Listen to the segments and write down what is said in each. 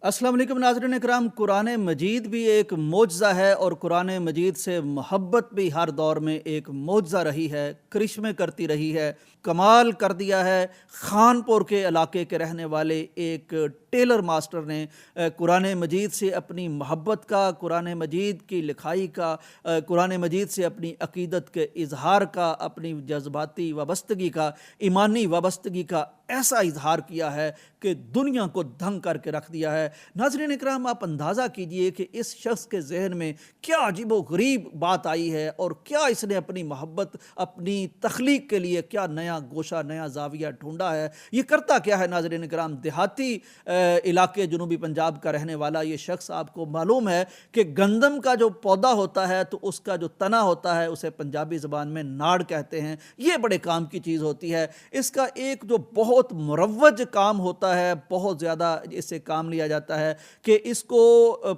السلام علیکم ناظرین اکرام، قرآن مجید بھی ایک معجزہ ہے اور قرآن مجید سے محبت بھی ہر دور میں ایک معجزہ رہی ہے، کرشمے کرتی رہی ہے، کمال کر دیا ہے۔ خانپور کے علاقے کے رہنے والے ایک ٹیلر ماسٹر نے قرآن مجید سے اپنی محبت کا، قرآن مجید کی لکھائی کا، قرآن مجید سے اپنی عقیدت کے اظہار کا، اپنی جذباتی وابستگی کا، ایمانی وابستگی کا ایسا اظہار کیا ہے کہ دنیا کو دھنگ کر کے رکھ دیا ہے۔ ناظرین اکرام، آپ اندازہ کیجئے کہ اس شخص کے ذہن میں کیا عجیب و غریب بات آئی ہے اور کیا اس نے اپنی محبت، اپنی تخلیق کے لیے کیا نیا گوشہ، نیا زاویہ ڈھونڈا ہے۔ یہ کرتا کیا ہے ناظرین اکرام؟ دیہاتی علاقے جنوبی پنجاب کا رہنے والا یہ شخص، آپ کو معلوم ہے کہ گندم کا جو پودا ہوتا ہے تو اس کا جو تنا ہوتا ہے اسے پنجابی زبان میں ناڑ کہتے ہیں۔ یہ بڑے کام کی چیز ہوتی ہے۔ اس کا ایک جو بہت مروج کام ہوتا ہے، بہت زیادہ اس سے کام لیا جاتا ہے کہ اس کو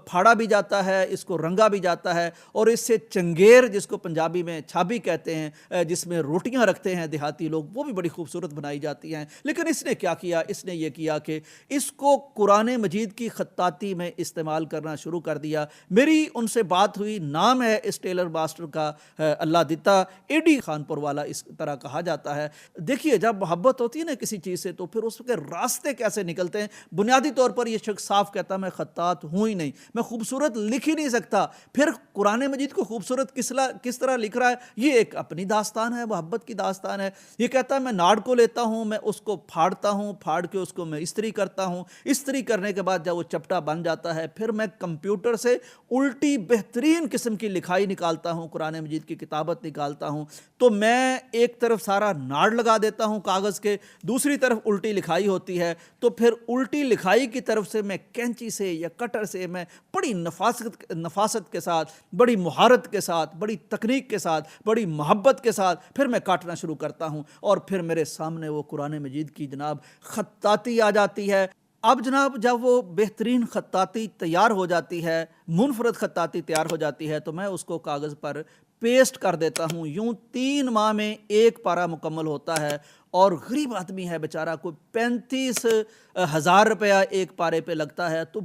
پھاڑا بھی جاتا ہے، اس کو رنگا بھی جاتا ہے، اور اس سے چنگیر، جس کو پنجابی میں چھابی کہتے ہیں، جس میں روٹیاں رکھتے ہیں دیہاتی لوگ، وہ بھی بڑی خوبصورت بنائی جاتی ہیں۔ لیکن اس نے کیا کیا؟ اس نے یہ کیا کہ اس کو قرآن مجید کی خطاطی میں استعمال کرنا شروع کر دیا۔ میری ان سے بات ہوئی، نام ہے اس ٹیلر ماسٹر کا اللہ دتا ایڈی خانپور والا، اس طرح کہا جاتا ہے۔ دیکھیے، جب محبت ہوتی ہے نا کسی چیز سے تو پھر اس کے راستے کیسے نکلتے ہیں۔ بنیادی طور پر یہ شخص صاف کہتا میں خطاط ہوں ہی نہیں، میں خوبصورت لکھ ہی نہیں سکتا۔ پھر قرآن مجید کو خوبصورت کس طرح لکھ رہا ہے؟ یہ ایک اپنی داستان ہے، محبت کی داستان ہے۔ یہ کہتا ہے میں ناڑ کو لیتا ہوں، میں اس کو پھاڑتا ہوں، پھاڑ کے اس کو میں استری کرتا ہوں، استری کرنے کے بعد جب وہ چپٹا بن جاتا ہے پھر میں کمپیوٹر سے الٹی بہترین قسم کی لکھائی نکالتا ہوں، قرآن مجید کی کتابت نکالتا ہوں۔ تو میں ایک طرف سارا ناڑ لگا دیتا ہوں کاغذ کے، دوسری طرف الٹی لکھائی ہوتی ہے، تو پھر الٹی لکھائی کی طرف سے میں کینچی سے یا کٹر سے میں بڑی نفاست کے ساتھ، بڑی مہارت کے ساتھ، بڑی تکنیک کے ساتھ، بڑی محبت کے ساتھ پھر میں کاٹنا شروع کرتا ہوں، اور پھر میرے سامنے وہ قرآن مجید کی جناب خطاطی آ جاتی ہے۔ اب جناب جب وہ بہترین خطاطی تیار ہو جاتی ہے، منفرد خطاطی تیار ہو جاتی ہے، تو میں اس کو کاغذ پر پیسٹ کر دیتا ہوں۔ یوں 3 ماہ میں ایک پارہ مکمل ہوتا ہے، اور غریب آدمی ہے بیچارہ، کوئی 35,000 روپیہ ایک پارے پہ لگتا ہے۔ تو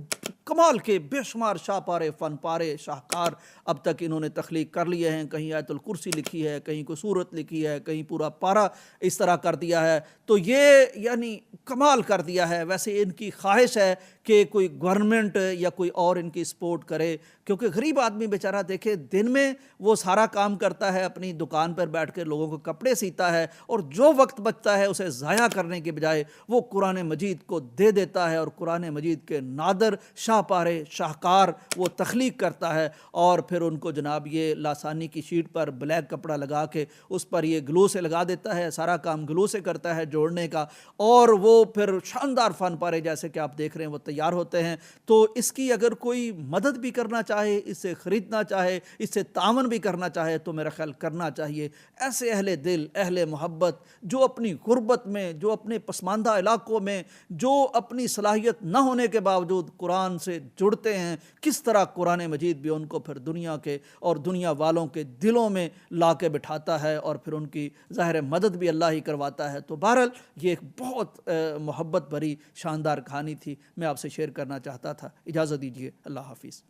کمال کے بے شمار شاہ پارے، فن پارے، شاہکار اب تک انہوں نے تخلیق کر لیے ہیں۔ کہیں آیت الکرسی لکھی ہے، کہیں کوئی سورت لکھی ہے، کہیں پورا پارہ اس طرح کر دیا ہے۔ تو یہ یعنی کمال کر دیا ہے۔ ویسے ان کی خواہش ہے کہ کوئی گورنمنٹ یا کوئی اور ان کی سپورٹ کرے، کیونکہ غریب آدمی بیچارہ دیکھے دن میں وہ سارا کام کرتا ہے، اپنی دکان پر بیٹھ کے لوگوں کو کپڑے سیتا ہے، اور جو وقت بچتا ہے اسے ضائع کرنے کے بجائے وہ قرآن مجید کو دے دیتا ہے، اور قرآن مجید کے نادر شاہ پارے، شاہکار وہ تخلیق کرتا ہے، اور پھر ان کو جناب یہ لاسانی کی شیٹ پر بلیک کپڑا لگا کے اس پر یہ گلو سے لگا دیتا ہے، سارا کام گلو سے کرتا ہے جوڑنے کا، اور وہ پھر شاندار فن پارے جیسے کہ آپ دیکھ رہے ہیں وہ تیار ہوتے ہیں۔ تو اس کی اگر کوئی مدد بھی کرنا چاہے، اس سے خریدنا چاہے، اس سے تعاون بھی کرنا چاہے تو میرا خیال کرنا چاہیے۔ ایسے اہل دل، اہل محبت جو اپنی غربت میں، جو اپنے پسماندہ علاقوں میں، جو اپنی صلاحیت نہ ہونے کے باوجود قرآن سے جڑتے ہیں، کس طرح قرآن مجید بھی ان کو پھر دنیا کے اور دنیا والوں کے دلوں میں لا کے بٹھاتا ہے، اور پھر ان کی ظاہر مدد بھی اللہ ہی کرواتا ہے۔ تو بہرحال یہ ایک بہت محبت بھری شاندار کہانی تھی، میں آپ سے شیئر کرنا چاہتا تھا۔ اجازت دیجیے، اللہ حافظ۔